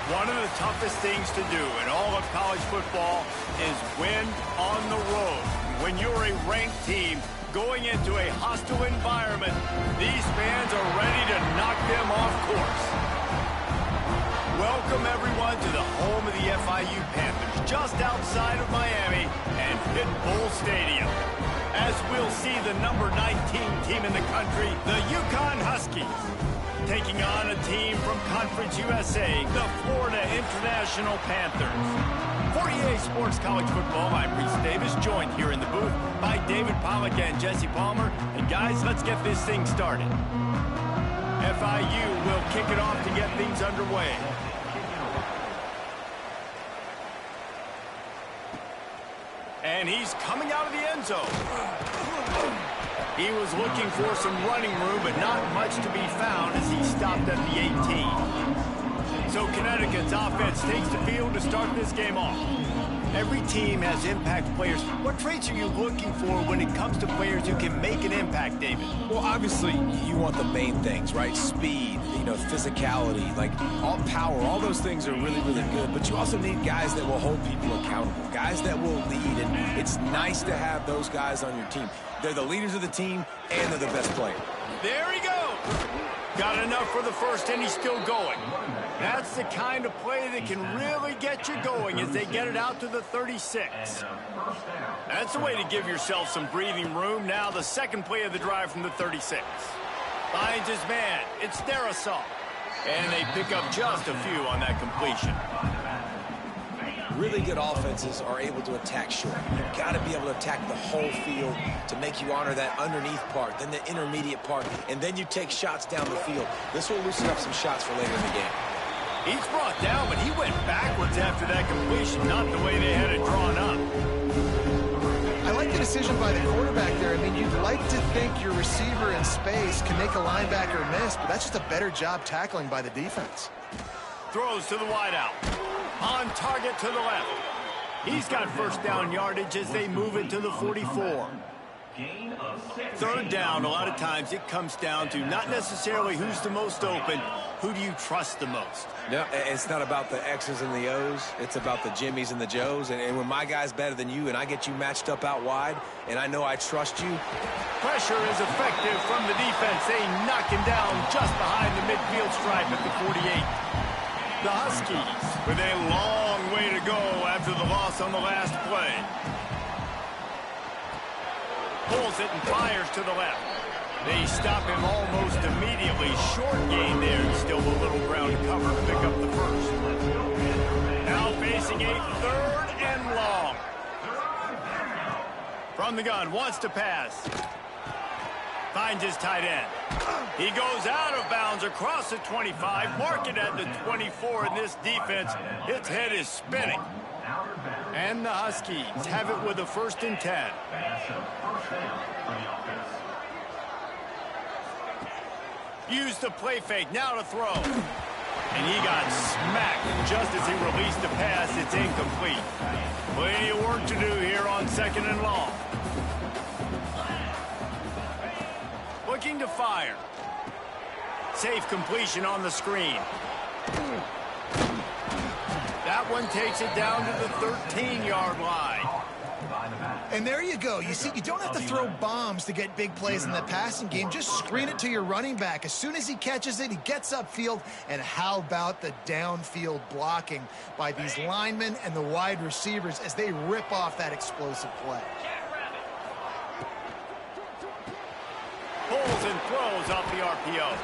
One of the toughest things to do in all of college football is win on the road. When you're a ranked team going into a hostile environment, these fans are ready to knock them off course. Welcome, everyone, to the home of the FIU Panthers, just outside of Miami and Pit Bull Stadium. As we'll see the number 19 team in the country, the UConn Huskies, taking on a team from Conference USA, the Florida International Panthers. For EA Sports College Football, I'm Reese Davis, joined here in the booth by David Pollack and Jesse Palmer. And guys, let's get this thing started. FIU will kick it off to get things underway. And he's coming out of the end zone. He was looking for some running room, but not much to be found as he stopped at the 18. So Connecticut's offense takes the field to start this game off. Every team has impact players. What traits are you looking for when it comes to players who can make an impact, David? Well, obviously, you want the main things, right? Speed, physicality, like all power, all those things are really, really good. But you also need guys that will hold people accountable, guys that will lead. And it's nice to have those guys on your team. They're the leaders of the team, and they're the best player. There he goes. Got enough for the first, and he's still going. That's the kind of play that can really get you going as they get it out to the 36. That's the way to give yourself some breathing room. Now the second play of the drive from the 36. Finds his man. It's Dynasty. And they pick up just a few on that completion. Really good offenses are able to attack short. You've got to be able to attack the whole field to make you honor that underneath part, then the intermediate part, and then you take shots down the field. This will loosen up some shots for later in the game. He's brought down, but he went backwards after that completion, not the way they had it drawn up. I like the decision by the quarterback there. I mean, you'd like to think your receiver in space can make a linebacker miss, but that's just a better job tackling by the defense. Throws to the wideout. On target to the left. He's got first down yardage as they move it to the 44. Third down, a lot of times it comes down to not necessarily who's the most open, who do you trust the most? No, it's not about the X's and the O's. It's about the Jimmys and the Joes. And when my guy's better than you and I get you matched up out wide and I know I trust you. Pressure is effective from the defense. They knock him down just behind the midfield stripe at the 48. The Huskies with a long way to go after the loss on the last play. Pulls it and fires to the left. They stop him almost immediately. Short gain there and still a little ground to cover to pick up the first. Now facing a third and long. From the gun, wants to pass. Finds his tight end. He goes out of bounds across the 25, mark it at the 24, and this defense, its head is spinning. And the Huskies have it with a 1st and 10. Use the play fake, now to throw. And he got smacked just as he released the pass. It's incomplete. Plenty of work to do here on 2nd and long. Looking to fire. Safe completion on the screen. That one takes it down to the 13-yard line. And there you go. You see, you don't have to throw bombs to get big plays in the passing game. Just screen it to your running back. As soon as he catches it, he gets upfield. And how about the downfield blocking by these linemen and the wide receivers as they rip off that explosive play. Pulls and throws off the RPO.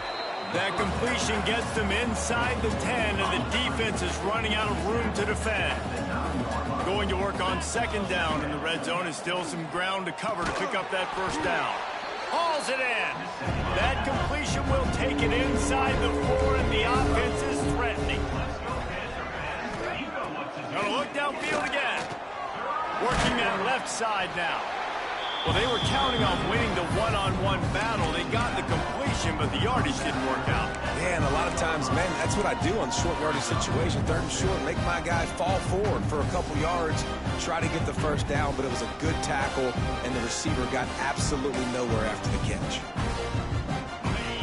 That completion gets them inside the 10, and the defense is running out of room to defend. Going to work on 2nd down in the red zone is still some ground to cover to pick up that first down. Hauls it in. That completion will take it inside the 4, and the offense is threatening. Gonna look downfield again. Working that left side now. Well, they were counting on winning the one-on-one battle. They got the completion, but the yardage didn't work out. Yeah, and a lot of times, man, that's what I do on short yardage situation. 3rd and short, make my guy fall forward for a couple yards, try to get the first down, but it was a good tackle, and the receiver got absolutely nowhere after the catch.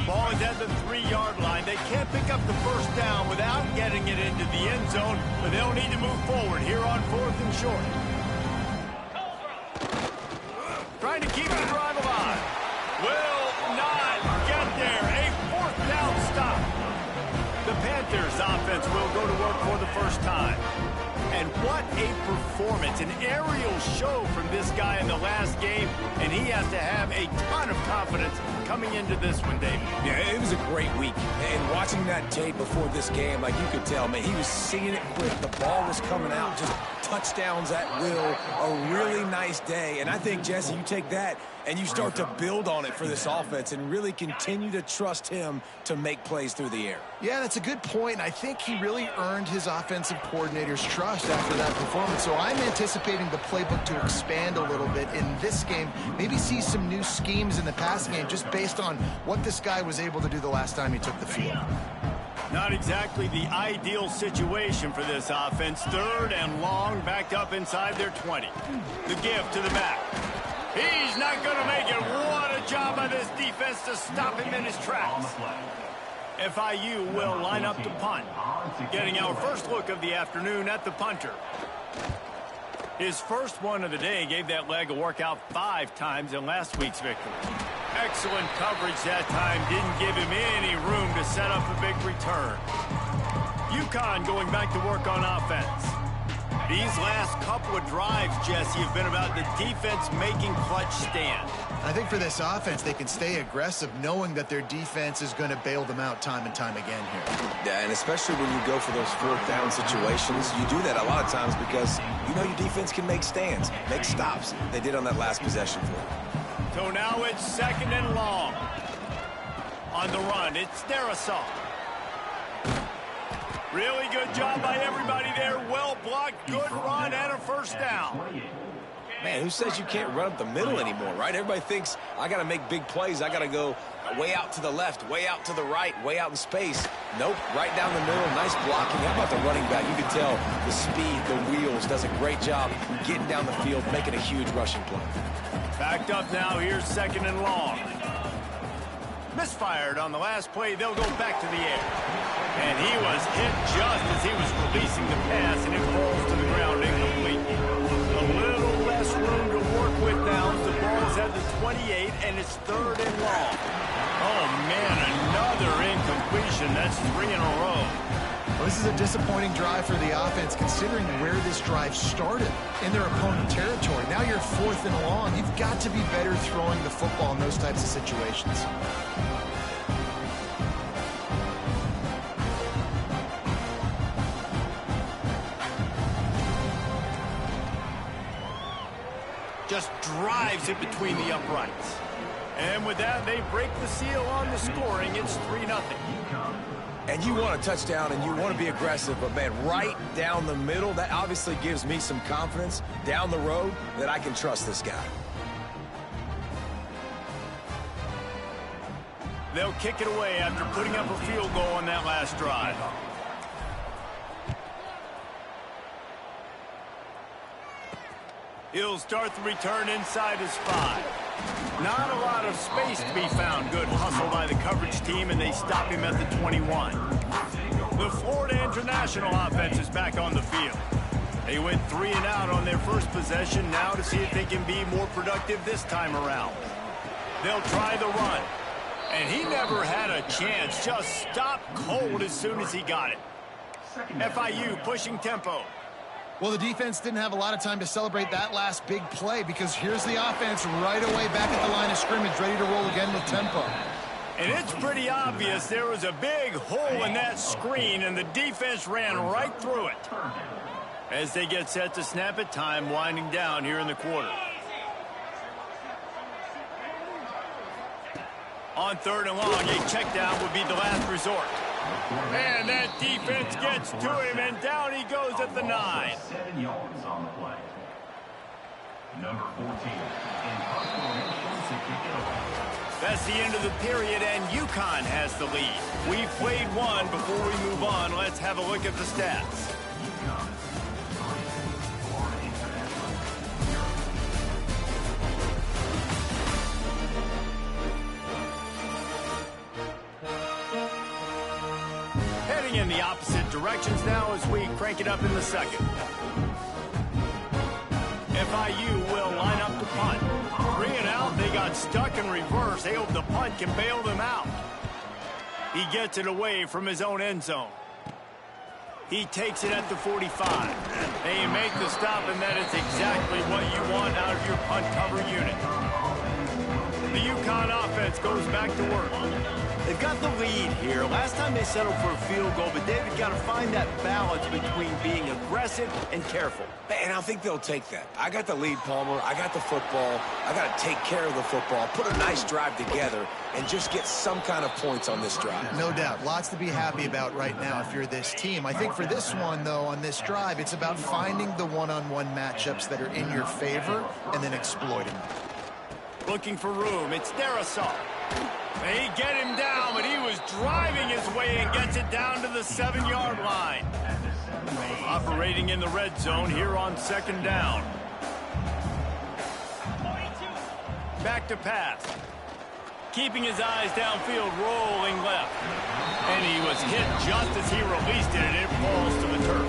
Ball is at the 3-yard line. They can't pick up the first down without getting heading it into the end zone, but they'll need to move forward here on 4th and short. Trying to keep the drive alive. Will not get there. A 4th down stop. The Panthers offense will go to work for the first time. And what a performance, an aerial show from this guy in the last game, and he has to have a ton of confidence coming into this one, David. Yeah, it was a great week. And watching that tape before this game, like you could tell, man, he was seeing it quick. The ball was coming out, just touchdowns at will. A really nice day. And I think, Jesse, you take that and you start to build on it for this offense and really continue to trust him to make plays through the air. Yeah, that's a good point. I think he really earned his offensive coordinator's trust after that performance. So I'm anticipating the playbook to expand a little bit in this game. Maybe see some new schemes in the passing game just based on what this guy was able to do the last time he took the field. Not exactly the ideal situation for this offense. 3rd and long, backed up inside their 20. The give to the back. He's not going to make it. What a job by this defense to stop him in his tracks. FIU will line up to punt. Getting our first look of the afternoon at the punter. His first one of the day gave that leg a workout 5 times in last week's victory. Excellent coverage that time. Didn't give him any room to set up a big return. UConn going back to work on offense. These last couple of drives, Jesse, have been about the defense making clutch stands. I think for this offense, they can stay aggressive knowing that their defense is going to bail them out time and time again here. Yeah, and especially when you go for those 4th down situations, you do that a lot of times because you know your defense can make stands, make stops. They did on that last possession for you. So now it's 2nd and long. On the run, it's Dynasty. Really good job by everybody there. Well blocked, good run, and a first down. Man, who says you can't run up the middle anymore, right? Everybody thinks, I got to make big plays. I got to go way out to the left, way out to the right, way out in space. Nope, right down the middle, nice blocking. How about the running back? You can tell the speed, the wheels, does a great job getting down the field, making a huge rushing play. Backed up now, here's 2nd and long. Misfired on the last play, they'll go back to the air. And he was hit just as he was releasing the pass, and it falls to the ground incomplete. A little less room to work with now. The ball's at the 28, and it's 3rd and long. Oh, man, another incompletion. That's 3 in a row. Well, this is a disappointing drive for the offense considering where this drive started in their opponent territory. Now you're 4th and long. You've got to be better throwing the football in those types of situations. Just drives it between the uprights. And with that, they break the seal on the scoring. It's 3-0. And you want a touchdown and you want to be aggressive, but man, right down the middle, that obviously gives me some confidence down the road that I can trust this guy. They'll kick it away after putting up a field goal on that last drive. He'll start the return inside his 5. Not a lot of space to be found. Good hustle by the coverage team, and they stop him at the 21. The Florida International offense is back on the field. They went 3 and out on their first possession, now to see if they can be more productive this time around. They'll try the run. And he never had a chance. Just stopped cold as soon as he got it. FIU pushing tempo. Well, the defense didn't have a lot of time to celebrate that last big play because here's the offense right away back at the line of scrimmage, ready to roll again with tempo. And it's pretty obvious there was a big hole in that screen, and the defense ran right through it. As they get set to snap it, time winding down here in the quarter. On 3rd and long, a check down would be the last resort. And that defense gets to him, and down he goes at the 9. 7 yards on the play. Number 14 in punt formation to kick it off. That's the end of the period, and UConn has the lead. We've played one. Before we move on, let's have a look at the stats. going in the opposite directions now as we crank it up in the second. FIU will line up to punt. 3 and out, they got stuck in reverse. They hope the punt can bail them out. He gets it away from his own end zone. He takes it at the 45. They make the stop, and that is exactly what you want out of your punt cover unit. The UConn offense goes back to work. They've got the lead here. Last time they settled for a field goal, but David got to find that balance between being aggressive and careful. And I think they'll take that. I got the lead, Palmer. I got the football. I got to take care of the football, put a nice drive together, and just get some kind of points on this drive. No doubt. Lots to be happy about right now if you're this team. I think for this one, though, on this drive, it's about finding the one-on-one matchups that are in your favor and then exploiting them. Looking for room. It's Dynasty. They get him down, but he was driving his way and gets it down to the 7-yard line. Operating in the red zone here on second down. Back to pass. Keeping his eyes downfield, rolling left. And he was hit just as he released it, and it falls to the turf.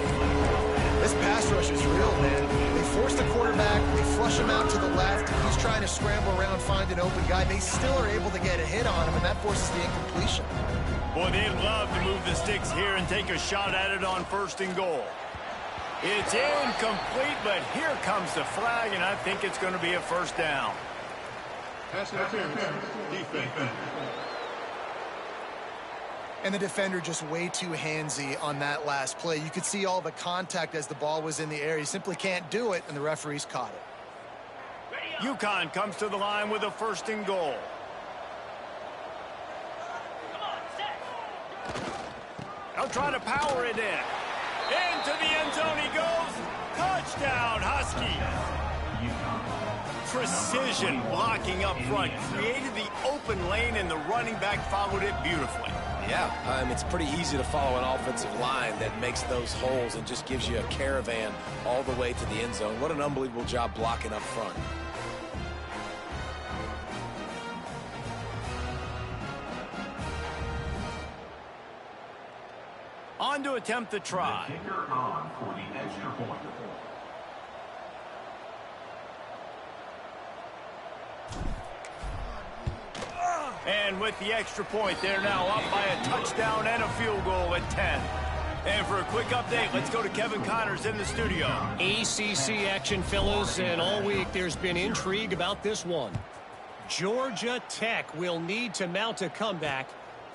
This pass rush is real, man. They force the quarterback. They flush him out to the left. He's trying to scramble around, find an open guy. They still are able to get a hit on him, and that forces the incompletion. Boy, they'd love to move the sticks here and take a shot at it on 1st and goal. It's incomplete, but here comes the flag, and I think it's going to be a 1st down. Pass interference. Defense. And the defender just way too handsy on that last play. You could see all the contact as the ball was in the air. He simply can't do it, and the referees caught it. UConn comes to the line with a 1st and goal. They'll try to power it in. Into the end zone he goes. Touchdown, Huskies. Precision blocking up front. Created the open lane, and the running back followed it beautifully. Yeah, it's pretty easy to follow an offensive line that makes those holes and just gives you a caravan all the way to the end zone. What an unbelievable job blocking up front. On to attempt the try. The kicker on for the extra point. And with the extra point, they're now up by a touchdown and a field goal at 10. And for a quick update, let's go to Kevin Connors in the studio. ACC action, fellas, and all week there's been intrigue about this one. Georgia Tech will need to mount a comeback,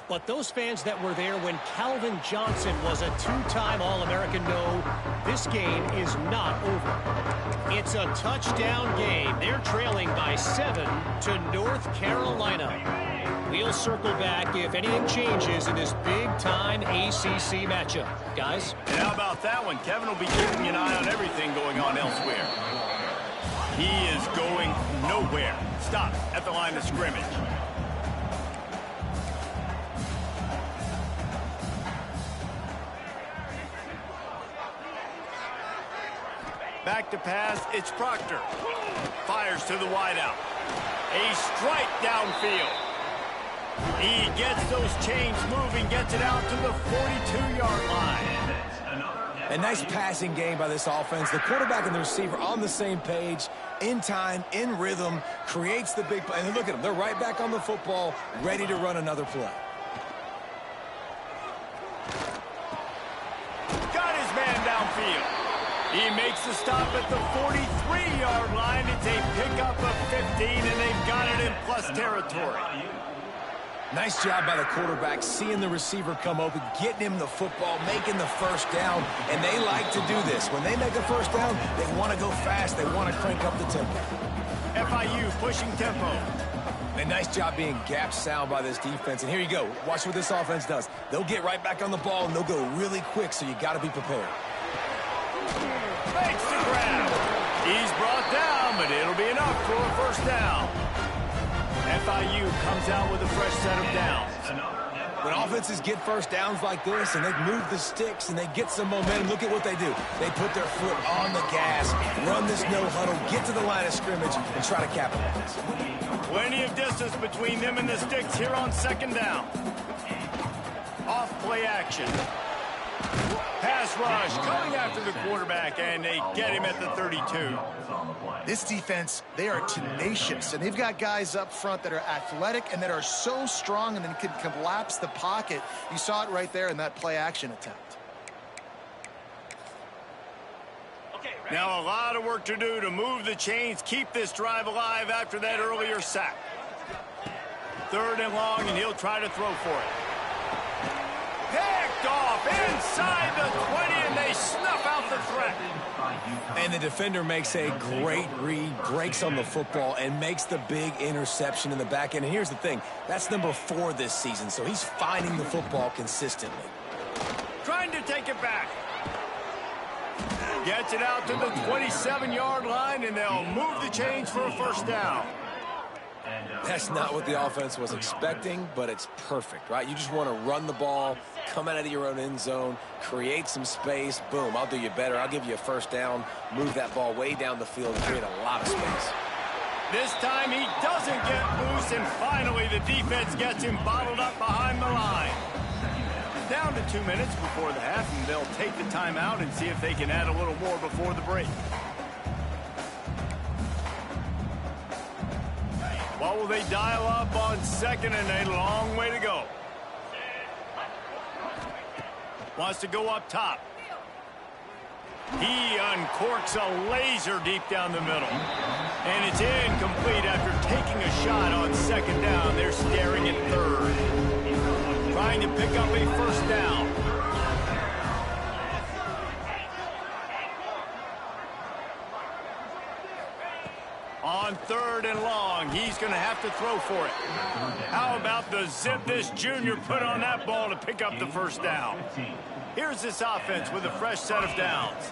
but those fans that were there when Calvin Johnson was a 2-time All-American know this game is not over. It's a touchdown game. They're trailing by 7 to North Carolina. We'll circle back if anything changes in this big-time ACC matchup. Guys? And how about that one? Kevin will be keeping an eye on everything going on elsewhere. He is going nowhere. Stop at the line of scrimmage. Back to pass, it's Proctor. Fires to the wideout. A strike downfield. He gets those chains moving, gets it out to the 42-yard line. A nice passing game by this offense. The quarterback and the receiver on the same page, in time, in rhythm, creates the big play. And look at them. They're right back on the football, ready to run another play. Got his man downfield. He makes the stop at the 43-yard line. It's a pickup of 15, and they've got it in plus territory. Nice job by the quarterback, seeing the receiver come open, getting him the football, making the 1st down, and they like to do this. When they make a 1st down, they want to go fast. They want to crank up the tempo. FIU pushing tempo. A nice job being gap sound by this defense. And here you go. Watch what this offense does. They'll get right back on the ball, and they'll go really quick, so you got to be prepared. Makes the grab. He's brought down, but it'll be enough for a 1st down. FIU comes out with a fresh set of downs. When offenses get 1st downs like this and they move the sticks and they get some momentum, look at what they do. They put their foot on the gas, run this no huddle, get to the line of scrimmage, and try to capitalize. Plenty of distance between them and the sticks here on 2nd down. Off play action. pass rush coming after the quarterback, and they get him at the 32. This defense, they are tenacious, and they've got guys up front that are athletic and that are so strong and then can collapse the pocket. You saw it right there in that play-action attempt. Now a lot of work to do to move the chains, keep this drive alive after that earlier sack. 3rd and long, and he'll try to throw for it. Picked off inside the 20, and they snuff out the threat. And the defender makes a great read, breaks on the football, and makes the big interception in the back end. And here's the thing, that's number 4 this season, so he's finding the football consistently. Trying to take it back. Gets it out to the 27-yard line, and they'll move the chains for a 1st down. That's not what the offense was expecting, but it's perfect, right? You just want to run the ball, come out of your own end zone, create some space. Boom, I'll do you better. I'll give you a 1st down, move that ball way down the field, and create a lot of space. This time he doesn't get loose, and finally the defense gets him bottled up behind the line. Down to 2 minutes before the half, and they'll take the timeout and see if they can add a little more before the break. What will they dial up on 2nd and a long way to go? Wants to go up top. He uncorks a laser deep down the middle. And it's incomplete after taking a shot on 2nd down. They're staring at 3rd. Trying to pick up a 1st down. On 3rd and long, he's going to have to throw for it. How about the zip this junior put on that ball to pick up the 1st down? Here's this offense with a fresh set of downs.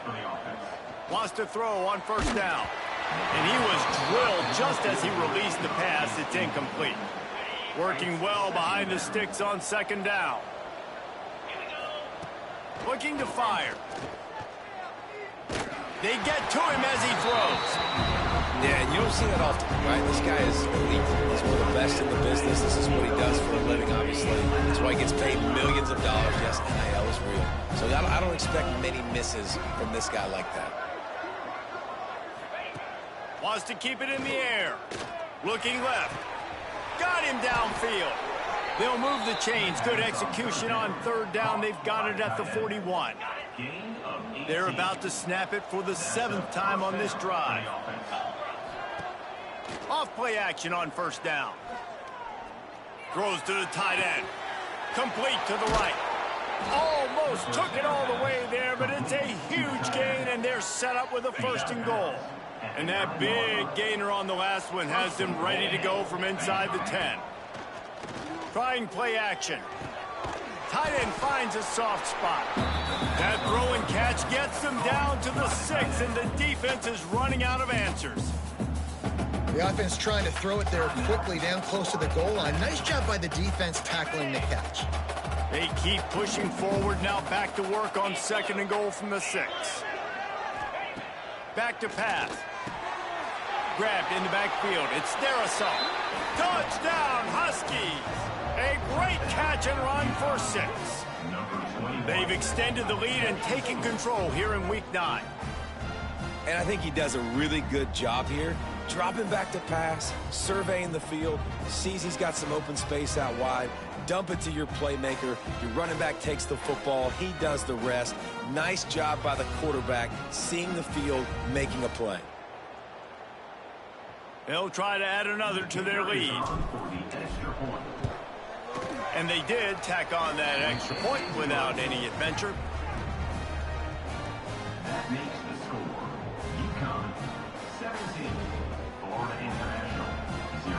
Wants to throw on 1st down. And he was drilled just as he released the pass. It's incomplete. Working well behind the sticks on 2nd down. Looking to fire. They get to him as he throws. Yeah, and you don't see that often, right? This guy is elite. He's one of the best in the business. This is what he does for a living, obviously. That's why he gets paid millions of dollars. Yes, NIL is real. So I don't expect many misses from this guy like that. Wants to keep it in the air. Looking left. Got him downfield. They'll move the chains. Good execution on 3rd down. They've got it at the 41. They're about to snap it for the 7th time on this drive. Off play action on 1st down. Throws to the tight end. Complete to the right. Almost took it all the way there, but it's a huge gain, and they're set up with a 1st and goal. And that big gainer on the last one has them ready to go from inside the 10. Trying play action. Tight end finds a soft spot. That throw and catch gets them down to the 6, and the defense is running out of answers. The offense trying to throw it there quickly down close to the goal line. Nice job by the defense tackling the catch. They keep pushing forward, now back to work on 2nd and goal from the 6. Back to pass. Grabbed in the backfield. It's Dynasty. Touchdown, Huskies. A great catch and run for 6. They've extended the lead and taken control here in Week 9. And I think he does a really good job here. Dropping back to pass, surveying the field, sees he's got some open space out wide, dump it to your playmaker. Your running back takes the football. He does the rest. Nice job by the quarterback, seeing the field, making a play. They'll try to add another to their lead. And they did tack on that extra point without any adventure. That makes the score UConn 17, Florida International 0.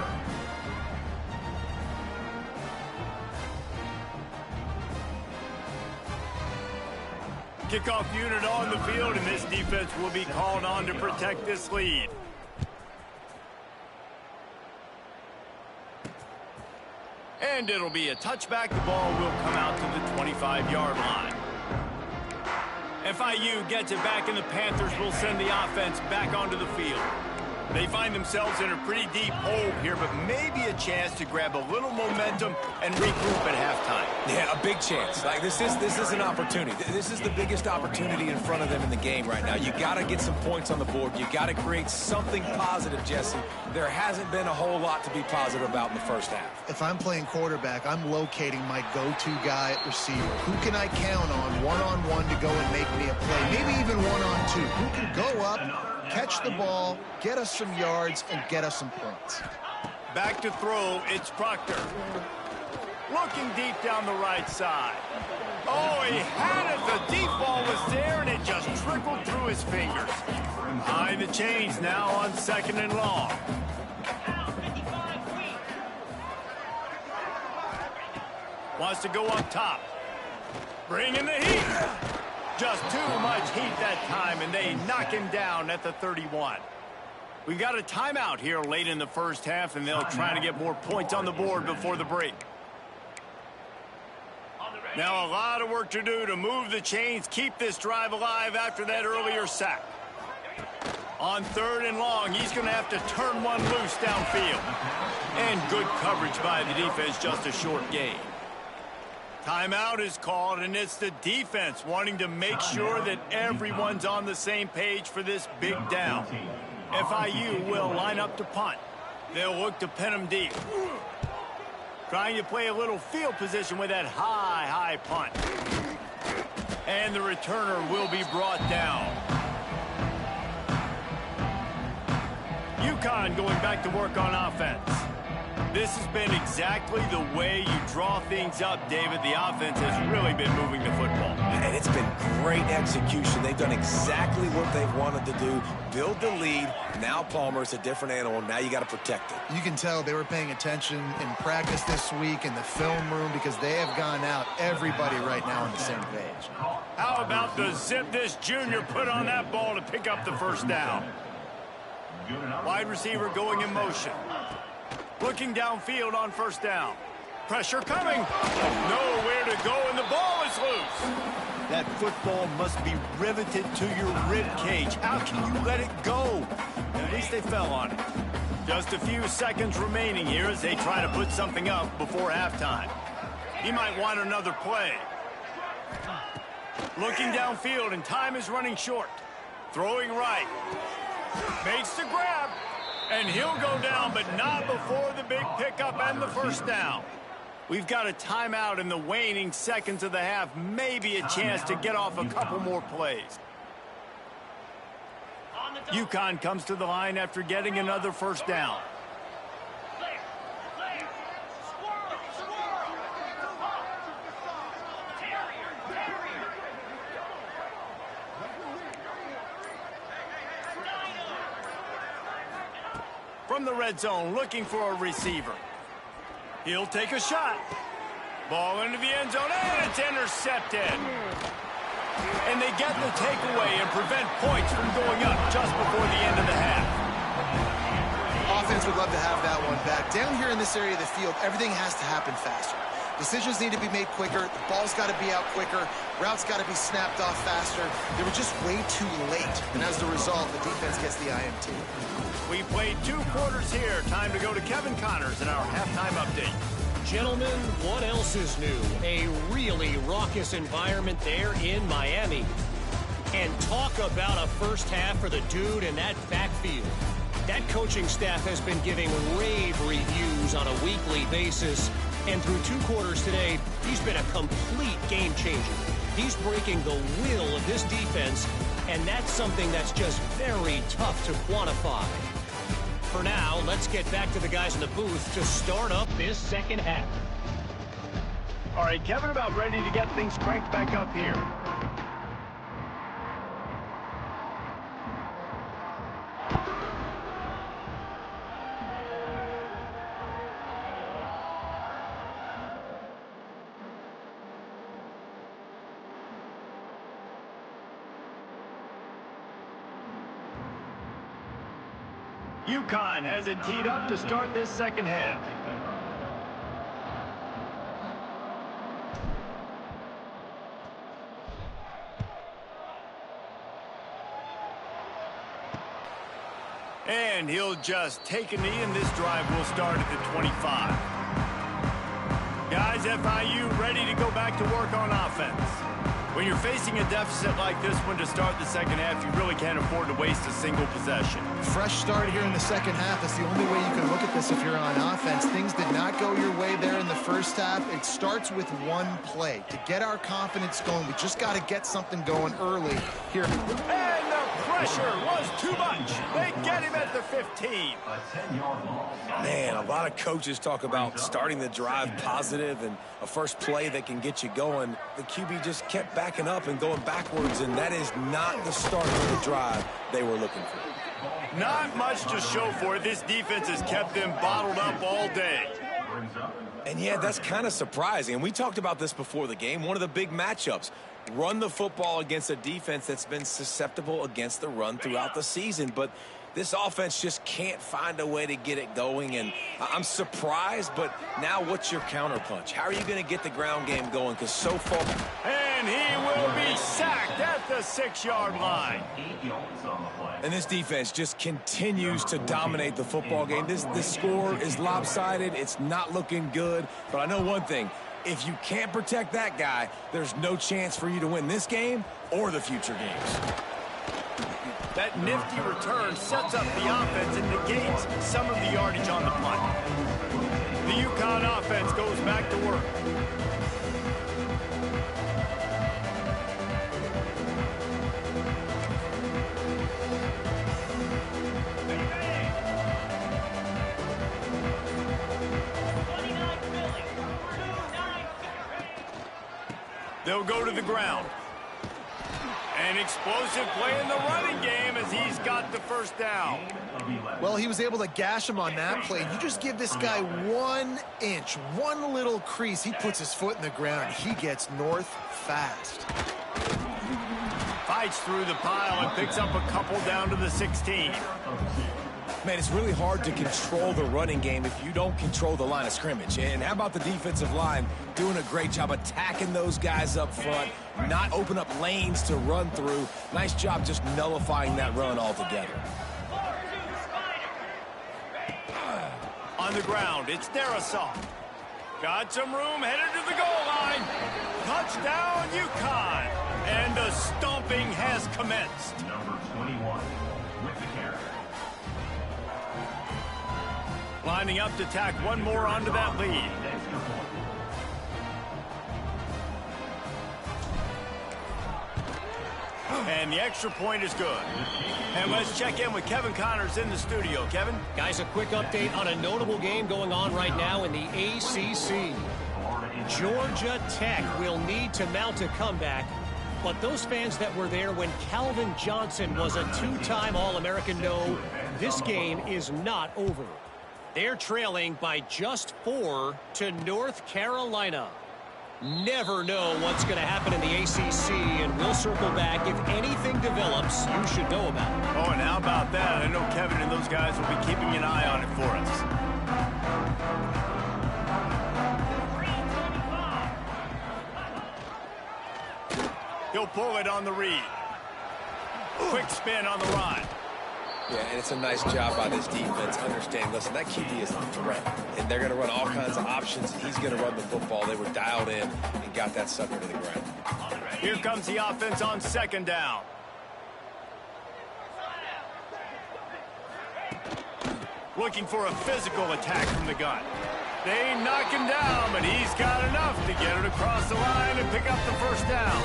Kickoff unit on the field, and this defense will be called on to protect this lead. And it'll be a touchback. The ball will come out to the 25-yard line. FIU gets it back, and the Panthers will send the offense back onto the field. They find themselves in a pretty deep hole here, but maybe a chance to grab a little momentum and regroup at halftime. Yeah, a big chance. Like this is an opportunity. This is the biggest opportunity in front of them in the game right now. You got to get some points on the board. You got to create something positive, Jesse. There hasn't been a whole lot to be positive about in the first half. If I'm playing quarterback, I'm locating my go-to guy at receiver. Who can I count on one-on-one to go and make me a play? Maybe even one-on-two. Who can go up, catch the ball, get us some yards, and get us some points. Back to throw, it's Proctor. Looking deep down the right side. Oh, he had it. The deep ball was there, and it just trickled through his fingers. Behind the chains now on 2nd and long. Wants to go up top. Bring in the heat. Just too much heat that time, and they knock him down at the 31. We've got a timeout here late in the first half, and they'll try to get more points on the board before the break. Now a lot of work to do to move the chains, keep this drive alive after that earlier sack. On 3rd and long, he's going to have to turn one loose downfield. And good coverage by the defense, just a short gain. Timeout is called, and it's the defense wanting to make sure that everyone's on the same page for this big down. FIU will line up to punt. They'll look to pin them deep. Trying to play a little field position with that high punt. And the returner will be brought down. UConn going back to work on offense. This has been exactly the way you draw things up, David. The offense has really been moving the football. And it's been great execution. They've done exactly what they've wanted to do. Build the lead. Now Palmer's a different animal. Now you got to protect it. You can tell they were paying attention in practice this week in the film room because they have gone out, everybody right now on the same page. How about the zip this junior put on that ball to pick up the first down? Wide receiver going in motion. Looking downfield on 1st down. Pressure coming. Nowhere to go, and the ball is loose. That football must be riveted to your rib cage. How can you let it go? At least they fell on it. Just a few seconds remaining here as they try to put something up before halftime. He might want another play. Looking downfield, and time is running short. Throwing right. Makes the grab. And he'll go down, but not before the big pickup and the first down. We've got a timeout in the waning seconds of the half. Maybe a chance to get off a couple more plays. UConn comes to the line after getting another first down. From the red zone, looking for a receiver. He'll take a shot. Ball into the end zone, and it's intercepted. And they get the takeaway and prevent points from going up just before the end of the half. Offense would love to have that one back. Down here in this area of the field, everything has to happen faster. Decisions need to be made quicker. The ball's got to be out quicker. Routes got to be snapped off faster. They were just way too late. And as a result, the defense gets the INT. We played 2 quarters here. Time to go to Kevin Connors in our halftime update. Gentlemen, what else is new? A really raucous environment there in Miami. And talk about a first half for the dude in that backfield. That coaching staff has been giving rave reviews on a weekly basis. And through 2 quarters today, he's been a complete game changer. He's breaking the will of this defense, and that's something that's just very tough to quantify. For now, let's get back to the guys in the booth to start up this second half. All right, Kevin, about ready to get things cranked back up here. UConn has it teed up to start this second half. And he'll just take a knee, and this drive will start at the 25. Guys, FIU ready to go back to work on offense. When you're facing a deficit like this one to start the second half, you really can't afford to waste a single possession. Fresh start here in the second half is the only way you can look at this if you're on offense. Things did not go your way there in the first half. It starts with one play. To get our confidence going, we just got to get something going early here. And the pressure was too much. They get him at the 15. Man, a lot of coaches talk about starting the drive positive and a first play that can get you going. The QB just kept backing up and going backwards, and that is not the start of the drive they were looking for. Not much to show for it. This defense has kept them bottled up all day. And yeah, that's kind of surprising. And we talked about this before the game. One of the big matchups. Run the football against a defense that's been susceptible against the run throughout the season. But this offense just can't find a way to get it going. And I'm surprised, but now what's your counterpunch? How are you going to get the ground game going? Because so far... And he will be sacked at the 6-yard line. And this defense just continues to dominate the football game. This score is lopsided. It's not looking good. But I know one thing. If you can't protect that guy, there's no chance for you to win this game or the future games. That nifty return sets up the offense and negates some of the yardage on the punt. The UConn offense goes back to work. They'll go to the ground. An explosive play in the running game as he's got the first down. Well, he was able to gash him on that play. You just give this guy 1 inch, one little crease. He puts his foot in the ground. He gets north fast. Fights through the pile and picks up a couple down to the 16. Man, it's really hard to control the running game if you don't control the line of scrimmage. And how about the defensive line doing a great job attacking those guys up front, not open up lanes to run through. Nice job just nullifying that run altogether. On the ground, it's Dynasty. Got some room, headed to the goal line. Touchdown, UConn. And the stomping has commenced. Number 21 with the carry. Lining up to tack one more onto that lead. And the extra point is good. And let's check in with Kevin Connors in the studio. Kevin? Guys, a quick update on a notable game going on right now in the ACC. Georgia Tech will need to mount a comeback, but those fans that were there when Calvin Johnson was a two-time All-American know this game is not over. They're trailing by just 4 to North Carolina. Never know what's going to happen in the ACC, and we'll circle back if anything develops you should know about. Oh, and how about that? I know Kevin and those guys will be keeping an eye on it for us. He'll pull it on the read. Quick spin on the ride. Yeah, and it's a nice job by this defense. Understand, listen, that QB is a threat, and they're going to run all kinds of options. He's going to run the football. They were dialed in and got that sucker to the ground. Here comes the offense on second down. Looking for a physical attack from the gun. They knock him down, but he's got enough to get it across the line and pick up the first down.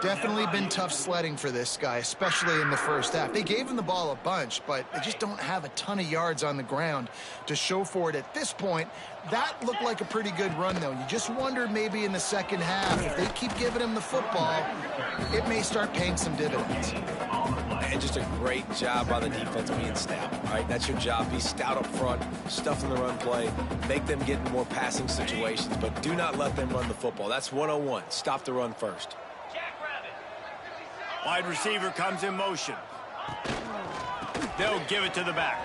Definitely been tough sledding for this guy, especially in the first half. They gave him the ball a bunch, but they just don't have a ton of yards on the ground to show for it at this point. That looked like a pretty good run, though. You just wondered maybe in the second half, if they keep giving him the football, it may start paying some dividends. And just a great job by the defense being stout, right? That's your job. Be stout up front, stuff in the run play, make them get in more passing situations, but do not let them run the football. That's 101. Stop the run first. Wide receiver comes in motion. They'll give it to the back.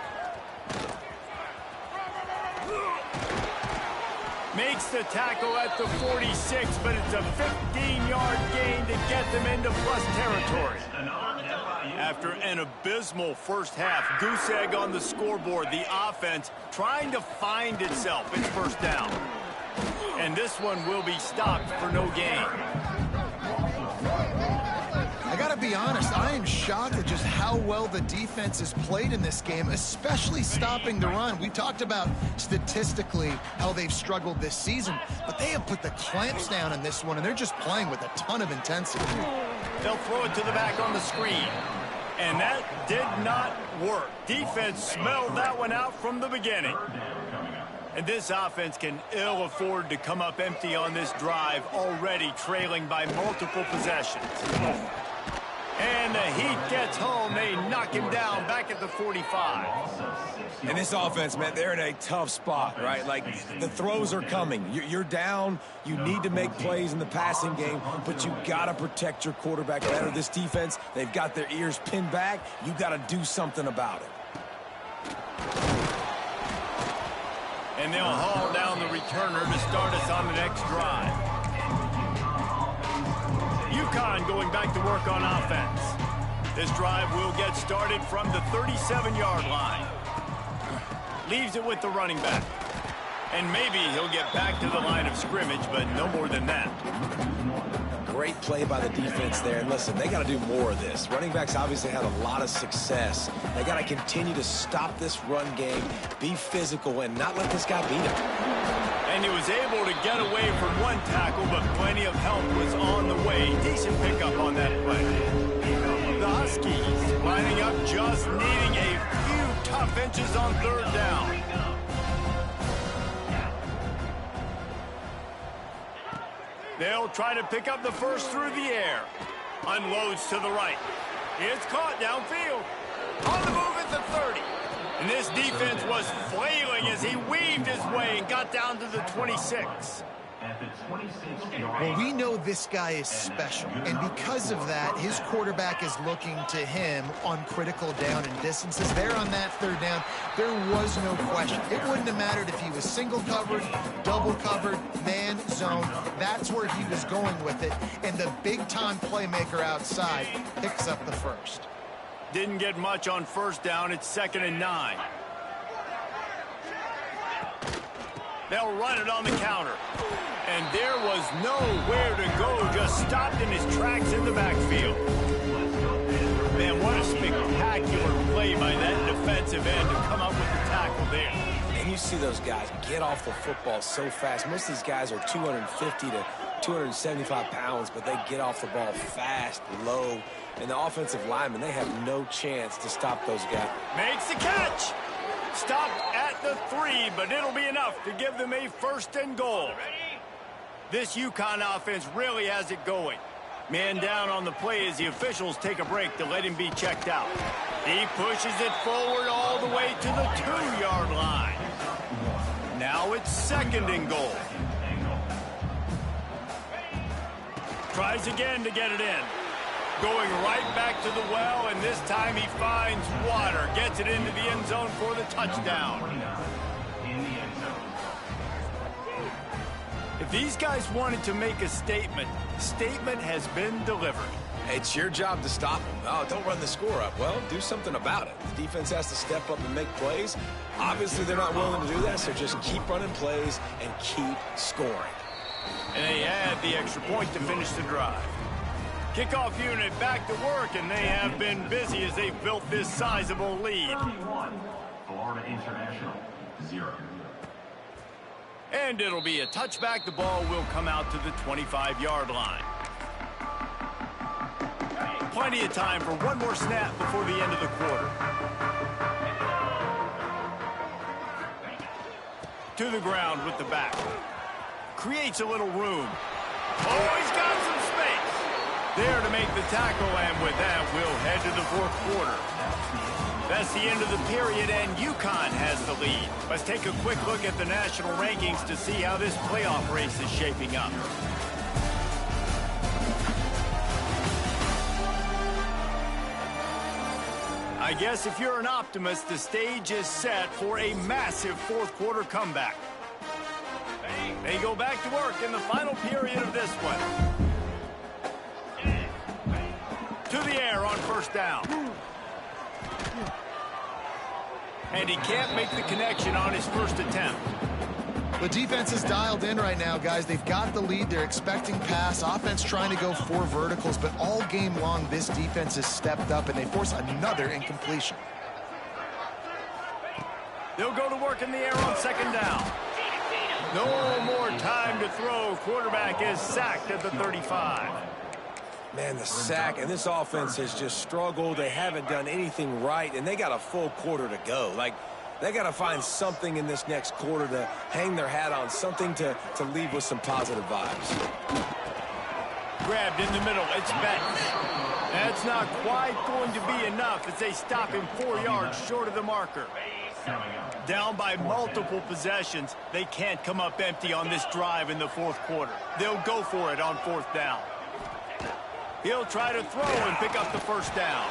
Makes the tackle at the 46, but it's a 15-yard gain to get them into plus territory. After an abysmal first half, goose egg on the scoreboard, the offense trying to find itself. It's first down. And this one will be stopped for no gain. I gotta be honest, I am shocked at just how well the defense has played in this game, especially stopping the run. We talked about statistically how they've struggled this season, but they have put the clamps down in this one, and they're just playing with a ton of intensity. They'll throw it to the back on the screen. And that did not work. Defense smelled that one out from the beginning. And this offense can ill afford to come up empty on this drive, already trailing by multiple possessions. And the heat gets home. They knock him down back at the 45. And this offense, man, they're in a tough spot, right? Like, the throws are coming. You're down. You need to make plays in the passing game, but you got to protect your quarterback better. This defense, they've got their ears pinned back. You got to do something about it. And they'll haul down the returner to start us on the next drive. UConn going back to work on offense. This drive will get started from the 37-yard line. Leaves it with the running back. And maybe he'll get back to the line of scrimmage, but no more than that. Great play by the defense there. And listen, they got to do more of this. Running backs obviously had a lot of success. They got to continue to stop this run game, be physical, and not let this guy beat him. And he was able to get away from one tackle, but plenty of help was on the way. Decent pickup on that play. The Huskies lining up, just needing a few tough inches on third down. They'll try to pick up the first through the air. Unloads to the right. It's caught downfield. On the move at the 30. And this defense was flailing as he weaved his way and got down to the 26. Well, we know this guy is special, and because of that, his quarterback is looking to him on critical down and distances. There on that third down, there was no question. It wouldn't have mattered if he was single covered, double covered, man, zone. That's where he was going with it, and the big-time playmaker outside picks up the first. Didn't get much on first down. It's 2nd and 9. They'll run it on the counter. And there was nowhere to go, just stopped in his tracks in the backfield. Man, what a spectacular play by that defensive end to come up with the tackle there. And you see those guys get off the football so fast. Most of these guys are 250 to 275 pounds, but they get off the ball fast, low. And the offensive linemen, they have no chance to stop those guys. Makes the catch. Stopped at the 3, but it'll be enough to give them a 1st and goal. This UConn offense really has it going. Man down on the play as the officials take a break to let him be checked out. He pushes it forward all the way to the 2-yard line. Now it's 2nd and goal. Tries again to get it in. Going right back to the well, and this time he finds water. Gets it into the end zone for the touchdown. If these guys wanted to make a statement, statement has been delivered. It's your job to stop them. Oh, don't run the score up. Well, do something about it. The defense has to step up and make plays. Obviously, they're not willing to do that, so just keep running plays and keep scoring. And they add the extra point to finish the drive. Kickoff unit back to work, and they have been busy as they've built this sizable lead. 31, Florida International, 0. And it'll be a touchback. The ball will come out to the 25-yard line. Plenty of time for one more snap before the end of the quarter. To the ground with the back. Creates a little room. Oh, he's got some space. There to make the tackle, and with that, we'll head to the 4th quarter. That's the end of the period, and UConn has the lead. Let's take a quick look at the national rankings to see how this playoff race is shaping up. I guess if you're an optimist, the stage is set for a massive 4th quarter comeback. They go back to work in the final period of this one. To the air on 1st first down. And he can't make the connection on his first attempt. The defense is dialed in right now, guys. They've got the lead. They're expecting pass. Offense trying to go 4 verticals, but all game long, this defense has stepped up, and they force another incompletion. They'll go to work in the air on second down. No more time to throw. Quarterback is sacked at the 35. Man, the sack, and this offense has just struggled. They haven't done anything right, and they got a full quarter to go. Like, they got to find something in this next quarter to hang their hat on, something to leave with some positive vibes. Grabbed in the middle. It's Benton. That's not quite going to be enough as they stop him 4 yards short of the marker. Down by multiple possessions, they can't come up empty on this drive in the fourth quarter. They'll go for it on fourth down. He'll try to throw and pick up the first down.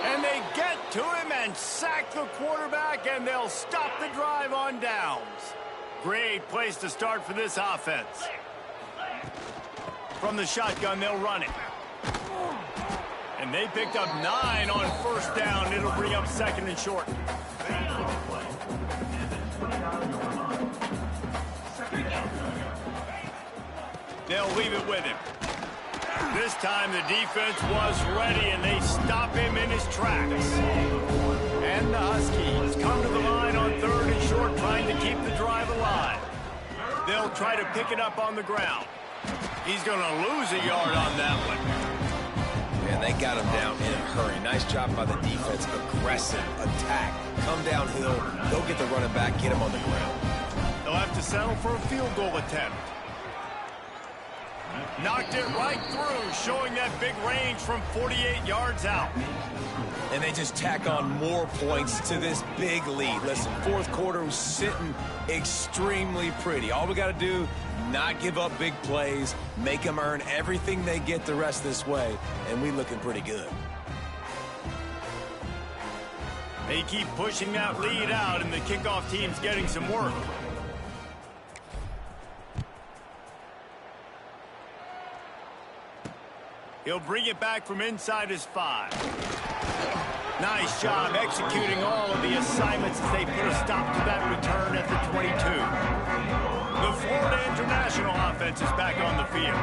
And they get to him and sack the quarterback, and they'll stop the drive on downs. Great place to start for this offense. From the shotgun, they'll run it. And they picked up 9 on first down. It'll bring up second and short. They'll leave it with him. This time the defense was ready, and they stop him in his tracks. And the Huskies come to the line on third and short, trying to keep the drive alive. They'll try to pick it up on the ground. He's going to lose a yard on that one. Man, they got him down in a hurry. Nice job by the defense. Aggressive attack. Come downhill. Go get the running back. Get him on the ground. They'll have to settle for a field goal attempt. Knocked it right through, showing that big range from 48 yards out. And they just tack on more points to this big lead. Listen, fourth quarter was sitting extremely pretty. All we got to do, not give up big plays, make them earn everything they get the rest this way, and we looking pretty good. They keep pushing that lead out, and the kickoff team's getting some work. He'll bring it back from inside his 5. Nice job executing all of the assignments as they put a stop to that return at the 22. The Florida International offense is back on the field.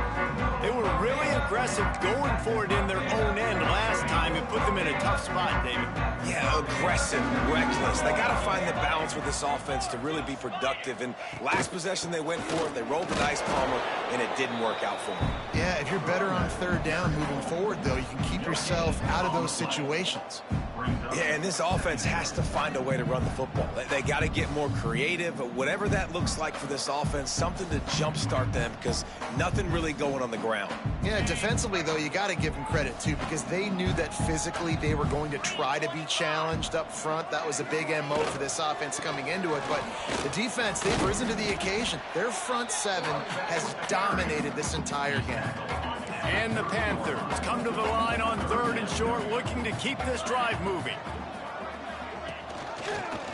They were really aggressive going for it in their own end last time and put them in a tough spot, David. Yeah, aggressive, reckless. They got to find the balance with this offense to really be productive. And last possession, they went for it. They rolled the dice, Palmer, and it didn't work out for them. Yeah, if you're better on third down moving forward, though, you can keep yourself out of those situations. Yeah, and this offense has to find a way to run the football. They got to get more creative, but whatever that looks like for this offense, something to jumpstart them because nothing really going on the ground. Yeah, defensively, though, you got to give them credit, too, because they knew that physically they were going to try to be challenged up front. That was a big MO for this offense coming into it, but the defense, they've risen to the occasion. Their front 7 has dominated this entire game. And the Panthers come to the line on third and short, looking to keep this drive moving.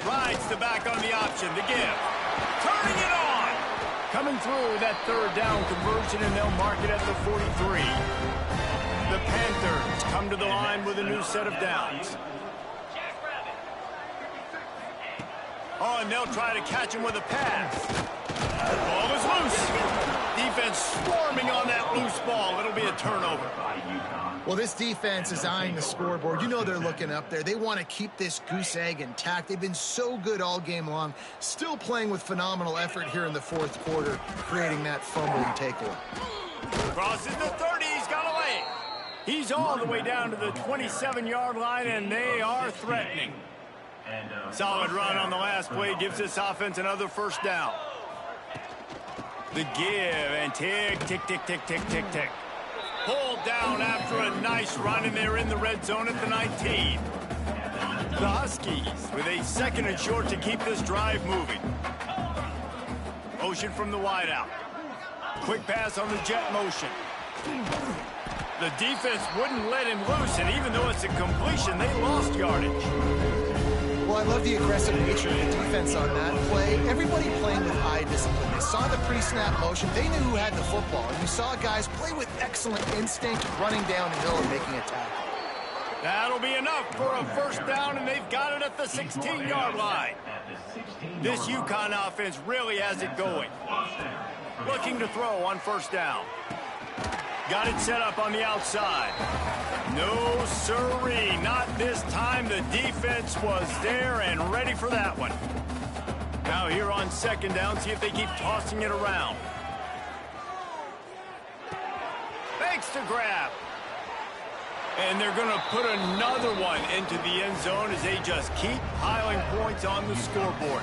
Rides the back on the option, the give. Turning it on! Coming through that third down conversion, and they'll mark it at the 43. The Panthers come to the line with a new set of downs. Oh, and they'll try to catch him with a pass. The ball is loose. Defense swarming on that loose ball. It'll be a turnover. Well, this defense is eyeing the scoreboard. You know they're looking up there. They want to keep this goose egg intact. They've been so good all game long. Still playing with phenomenal effort here in the fourth quarter, creating that fumble and takeaway. Crosses the 30. He's got a leg. He's all the way down to the 27-yard line, and they are threatening. Solid run on the last play gives this offense another first down. The give, and tick, tick, tick, tick, tick, tick, tick. Pulled down after a nice run, and they're in the red zone at the 19. The Huskies with a second and short to keep this drive moving. Motion from the wideout. Quick pass on the jet motion. The defense wouldn't let him loose, and even though it's a completion, they lost yardage. Well, I love the aggressive nature of the defense on that play. Everybody playing with eye discipline. They saw the pre-snap motion. They knew who had the football. And you saw guys play with excellent instinct, running downhill and making a tackle. That'll be enough for a first down, and they've got it at the 16-yard line. This UConn offense really has it going. Looking to throw on first down. Got it set up on the outside. No siree, not this time. The defense was there and ready for that one. Now here on second down, see if they keep tossing it around. Fakes to grab. And they're going to put another one into the end zone as they just keep piling points on the scoreboard.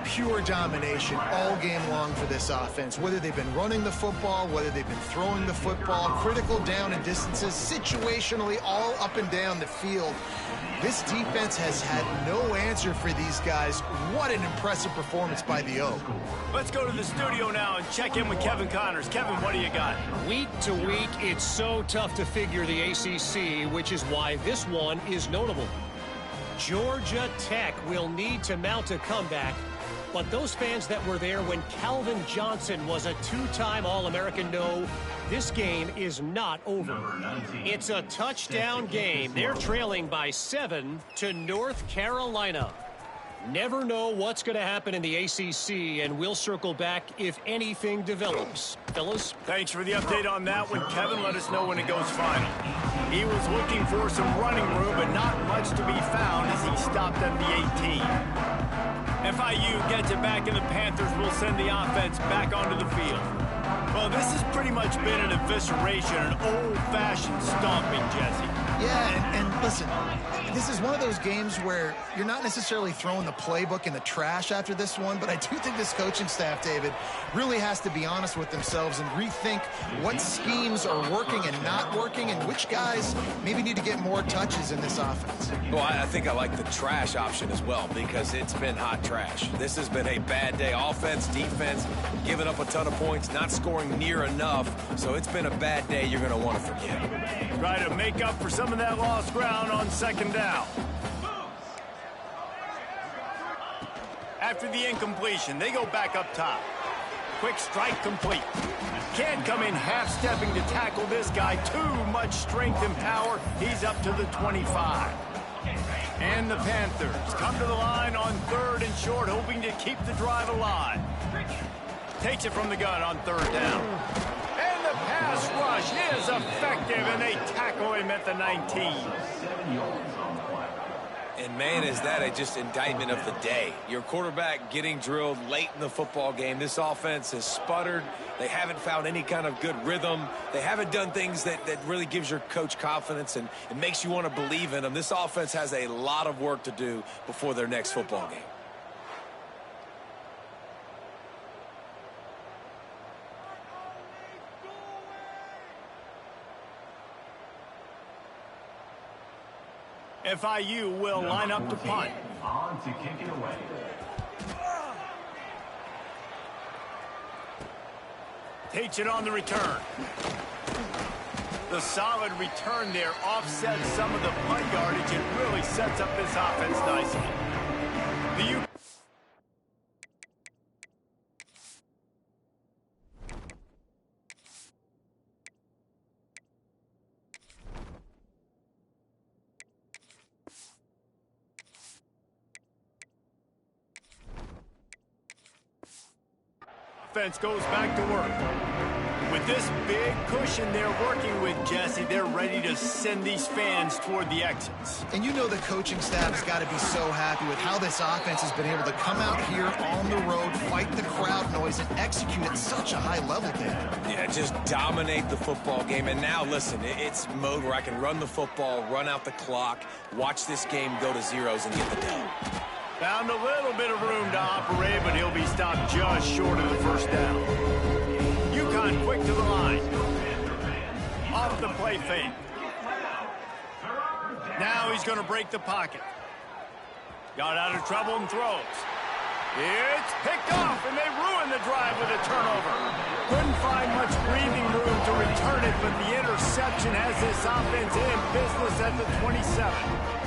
Pure domination all game long for this offense. Whether they've been running the football, whether they've been throwing the football, critical down and distances, situationally all up and down the field. This defense has had no answer for these guys. What an impressive performance by the O. Let's go to the studio now and check in with Kevin Connors. Kevin, what do you got? Week to week, it's so tough to figure the ACC, which is why this one is notable. Georgia Tech will need to mount a comeback, but those fans that were there when Calvin Johnson was a two-time All-American know this game is not over. It's a touchdown game. They're trailing by 7 to North Carolina. Never know what's going to happen in the ACC, and we'll circle back if anything develops. Fellas? Thanks for the update on that one, Kevin. Let us know when it goes final. He was looking for some running room, but not much to be found as he stopped at the 18. FIU gets it back, and the Panthers will send the offense back onto the field. Well, this has pretty much been an evisceration, an old-fashioned stomping, Jesse. Yeah, and listen, this is one of those games where you're not necessarily throwing the playbook in the trash after this one, but I do think this coaching staff, David, really has to be honest with themselves and rethink what schemes are working and not working and which guys maybe need to get more touches in this offense. Well, I think I like the trash option as well because it's been hot trash. This has been a bad day. Offense, defense, giving up a ton of points, not scoring near enough. So it's been a bad day you're going to want to forget. Try to make up for some of that lost ground on second down. After the incompletion, they go back up top. Quick strike complete. Can't come in half-stepping to tackle this guy. Too much strength and power. He's up to the 25. And the Panthers come to the line on third and short, hoping to keep the drive alive. Takes it from the gun on third down. And the pass rush is effective, and they tackle him at the 19. And, man, is that a just indictment of the day. Your quarterback getting drilled late in the football game. This offense has sputtered. They haven't found any kind of good rhythm. They haven't done things that really gives your coach confidence and it makes you want to believe in them. This offense has a lot of work to do before their next football game. FIU will line up to punt. On to kick it away. Takes it on the return. The solid return there offsets some of the punt yardage and really sets up this offense nicely. The offense goes back to work. With this big cushion they're working with, Jesse, they're ready to send these fans toward the exits. And you know the coaching staff has got to be so happy with how this offense has been able to come out here on the road, fight the crowd noise, and execute at such a high level, David. Yeah, just dominate the football game. And now, listen, it's mode where I can run the football, run out the clock, watch this game go to zeros and get the dub. Found a little bit of room to operate, but he'll be stopped just short of the first down. UConn quick to the line. Off the play fake. Now he's going to break the pocket. Got out of trouble and throws. It's picked off, and they ruin the drive with a turnover. Couldn't find much breathing room to return it, but the interception has this offense in business at the 27.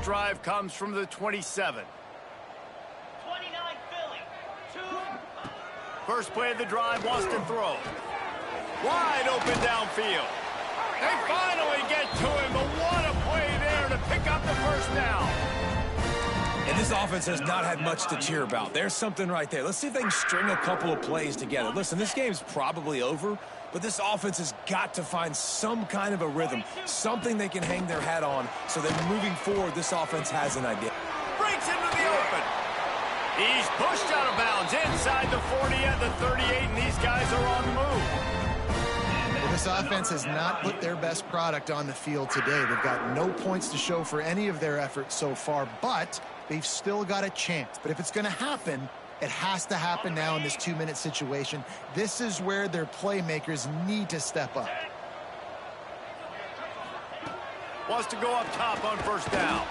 first drive comes from the 27. 29 Philly. 2. First play of the drive wants to throw. Wide open downfield. They finally get to him, but what a play there to pick up the first down. And this offense has not had much to cheer about. There's something right there. Let's see if they can string a couple of plays together. Listen, this game's probably over, but this offense has got to find some kind of a rhythm, something they can hang their hat on so that moving forward, this offense has an idea. Breaks into the open. He's pushed out of bounds inside the 40 at the 38, and these guys are on the move. This offense has not put their best product on the field today. They've got no points to show for any of their efforts so far, but they've still got a chance. But if it's going to happen, it has to happen now in this 2-minute situation. This is where their playmakers need to step up. Wants to go up top on first down.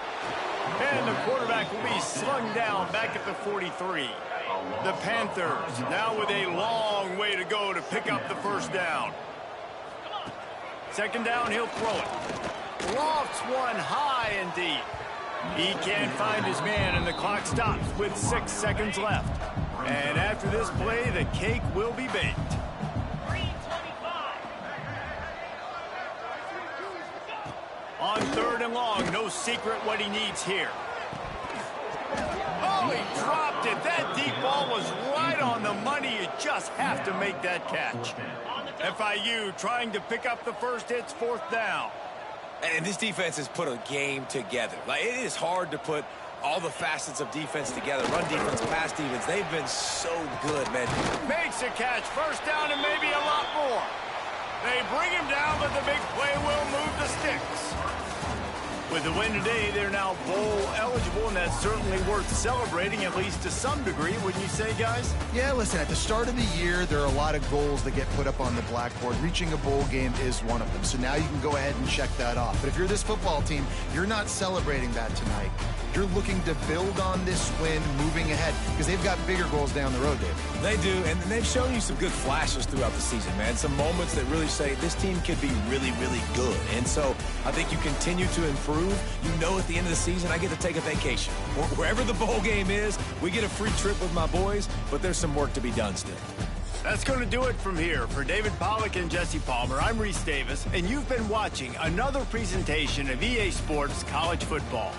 And the quarterback will be slung down back at the 43. The Panthers now with a long way to go to pick up the first down. Second down, he'll throw it. Lofts one high and deep. He can't find his man, and the clock stops with 6 seconds left. And after this play, the cake will be baked. 3:25. On third and long, no secret what he needs here. Oh, he dropped it. That deep ball was right on the money. You just have to make that catch. FIU trying to pick up the first. It's fourth down. And this defense has put a game together. Like, it is hard to put all the facets of defense together. Run defense, pass defense. They've been so good, man. Makes a catch. First down and maybe a lot more. They bring him down, but the big play will move the sticks. With the win today, they're now bowl eligible, and that's certainly worth celebrating, at least to some degree, wouldn't you say, guys? Yeah, listen, at the start of the year, there are a lot of goals that get put up on the blackboard. Reaching a bowl game is one of them, so now you can go ahead and check that off. But if you're this football team, you're not celebrating that tonight. You're looking to build on this win moving ahead because they've got bigger goals down the road, Dave. They do, and they've shown you some good flashes throughout the season, man. Some moments that really say this team could be really, really good. And so I think you continue to improve. You know at the end of the season, I get to take a vacation. Wherever the bowl game is, we get a free trip with my boys, but there's some work to be done still. That's going to do it from here. For David Pollack and Jesse Palmer, I'm Reese Davis, and you've been watching another presentation of EA Sports College Football.